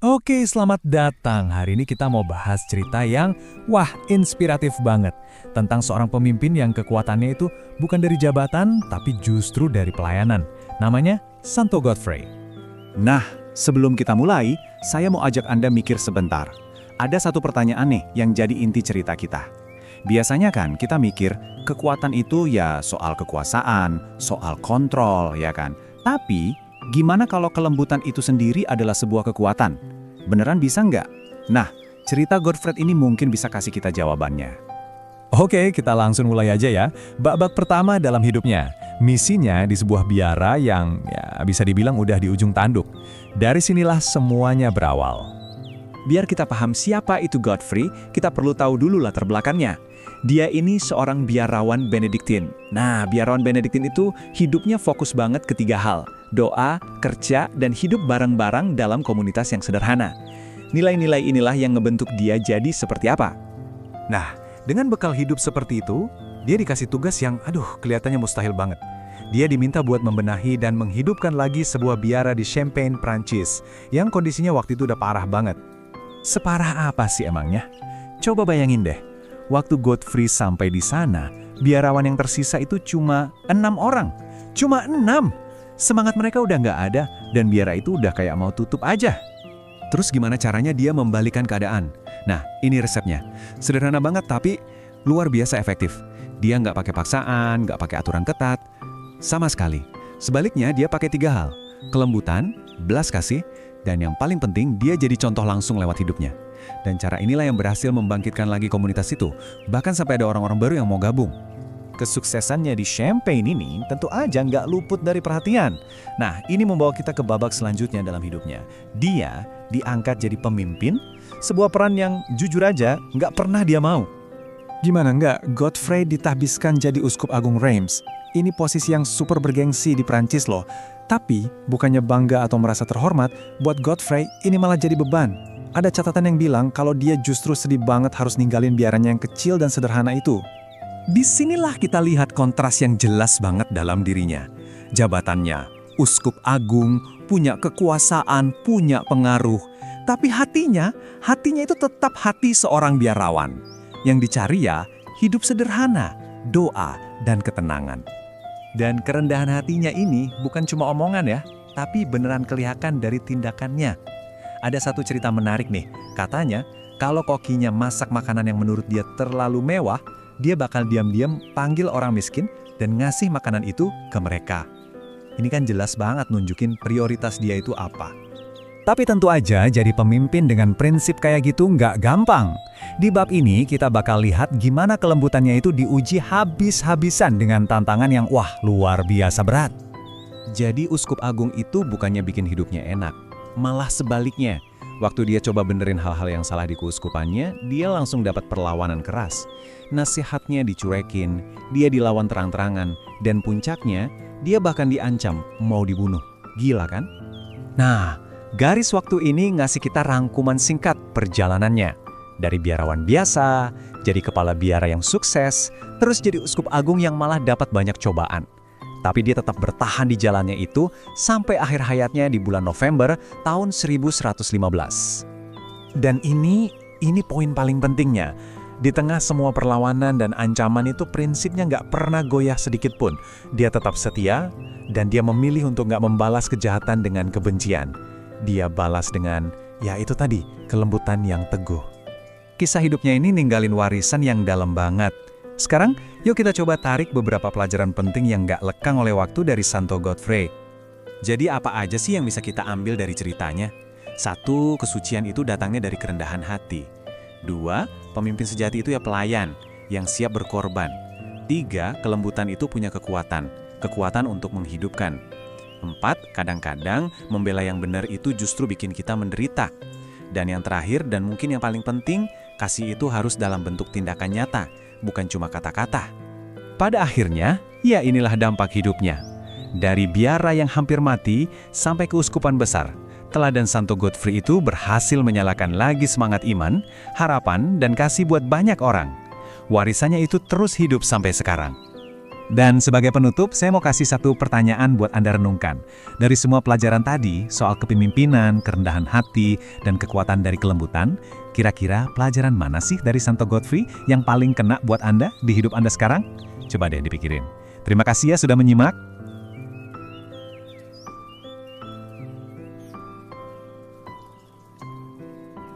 Oke, selamat datang. Hari ini kita mau bahas cerita yang, inspiratif banget. Tentang seorang pemimpin yang kekuatannya itu bukan dari jabatan, tapi justru dari pelayanan. Namanya Santo Godfrey. Nah, sebelum kita mulai, saya mau ajak Anda mikir sebentar. Ada satu pertanyaan nih yang jadi inti cerita kita. Biasanya kan kita mikir, kekuatan itu ya soal kekuasaan, soal kontrol, ya kan? Tapi, gimana kalau kelembutan itu sendiri adalah sebuah kekuatan? Beneran bisa nggak? Nah, cerita Godfrey ini mungkin bisa kasih kita jawabannya. Oke, kita langsung mulai aja ya. Babak pertama dalam hidupnya. Misinya di sebuah biara yang bisa dibilang udah di ujung tanduk. Dari sinilah semuanya berawal. Biar kita paham siapa itu Godfrey, kita perlu tahu dulu latar belakangnya. Dia ini seorang biarawan Benediktin. Nah, biarawan Benediktin itu hidupnya fokus banget ke 3 hal. Doa, kerja, dan hidup bareng-bareng dalam komunitas yang sederhana. Nilai-nilai inilah yang ngebentuk dia jadi seperti apa. Nah, dengan bekal hidup seperti itu, dia dikasih tugas yang kelihatannya mustahil banget. Dia diminta buat membenahi dan menghidupkan lagi sebuah biara di Champagne, Prancis, yang kondisinya waktu itu udah parah banget. Separah apa sih emangnya? Coba bayangin deh, waktu Godfrey sampai di sana, biarawan yang tersisa itu cuma 6 orang. Cuma 6! Semangat mereka udah nggak ada, dan biara itu udah kayak mau tutup aja. Terus gimana caranya dia membalikan keadaan? Nah, ini resepnya. Sederhana banget tapi luar biasa efektif. Dia nggak pakai paksaan, nggak pakai aturan ketat, sama sekali. Sebaliknya dia pakai 3 hal. Kelembutan, belas kasih, dan yang paling penting dia jadi contoh langsung lewat hidupnya. Dan cara inilah yang berhasil membangkitkan lagi komunitas itu. Bahkan sampai ada orang-orang baru yang mau gabung. Kesuksesannya di Champagne ini tentu aja nggak luput dari perhatian. Nah, ini membawa kita ke babak selanjutnya dalam hidupnya. Dia diangkat jadi pemimpin, sebuah peran yang jujur aja nggak pernah dia mau. Gimana nggak, Godfrey ditahbiskan jadi Uskup Agung Reims. Ini posisi yang super bergengsi di Prancis loh. Tapi, bukannya bangga atau merasa terhormat, buat Godfrey ini malah jadi beban. Ada catatan yang bilang kalau dia justru sedih banget harus ninggalin biaranya yang kecil dan sederhana itu. Disinilah kita lihat kontras yang jelas banget dalam dirinya. Jabatannya, Uskup Agung, punya kekuasaan, punya pengaruh. Tapi hatinya itu tetap hati seorang biarawan. Yang dicari ya, hidup sederhana, doa, dan ketenangan. Dan kerendahan hatinya ini bukan cuma omongan ya, tapi beneran kelihatan dari tindakannya. Ada satu cerita menarik nih, katanya kalau kokinya masak makanan yang menurut dia terlalu mewah, dia bakal diam-diam panggil orang miskin dan ngasih makanan itu ke mereka. Ini kan jelas banget nunjukin prioritas dia itu apa. Tapi tentu aja jadi pemimpin dengan prinsip kayak gitu nggak gampang. Di bab ini kita bakal lihat gimana kelembutannya itu diuji habis-habisan dengan tantangan yang luar biasa berat. Jadi Uskup Agung itu bukannya bikin hidupnya enak, malah sebaliknya. Waktu dia coba benerin hal-hal yang salah di keuskupannya, dia langsung dapat perlawanan keras. Nasihatnya dicuekin, dia dilawan terang-terangan, dan puncaknya, dia bahkan diancam mau dibunuh. Gila kan? Nah, garis waktu ini ngasih kita rangkuman singkat perjalanannya. Dari biarawan biasa, jadi kepala biara yang sukses, terus jadi Uskup Agung yang malah dapat banyak cobaan. Tapi dia tetap bertahan di jalannya itu sampai akhir hayatnya di bulan November tahun 1115. Dan ini poin paling pentingnya. Di tengah semua perlawanan dan ancaman itu prinsipnya nggak pernah goyah sedikit pun. Dia tetap setia dan dia memilih untuk nggak membalas kejahatan dengan kebencian. Dia balas dengan, itu tadi, kelembutan yang teguh. Kisah hidupnya ini ninggalin warisan yang dalam banget. Sekarang, yuk kita coba tarik beberapa pelajaran penting yang nggak lekang oleh waktu dari Santo Godfrey. Jadi apa aja sih yang bisa kita ambil dari ceritanya? 1, kesucian itu datangnya dari kerendahan hati. 2, pemimpin sejati itu ya pelayan, yang siap berkorban. 3, kelembutan itu punya kekuatan untuk menghidupkan. 4, kadang-kadang membela yang benar itu justru bikin kita menderita. Dan yang terakhir dan mungkin yang paling penting, kasih itu harus dalam bentuk tindakan nyata, bukan cuma kata-kata. Pada akhirnya, inilah dampak hidupnya. Dari biara yang hampir mati sampai keuskupan besar, teladan Santo Godfrey itu berhasil menyalakan lagi semangat iman, harapan, dan kasih buat banyak orang. Warisannya itu terus hidup sampai sekarang. Dan sebagai penutup, saya mau kasih satu pertanyaan buat Anda renungkan. Dari semua pelajaran tadi, soal kepemimpinan, kerendahan hati, dan kekuatan dari kelembutan, kira-kira pelajaran mana sih dari Santo Godfrey yang paling kena buat Anda di hidup Anda sekarang? Coba deh dipikirin. Terima kasih ya sudah menyimak.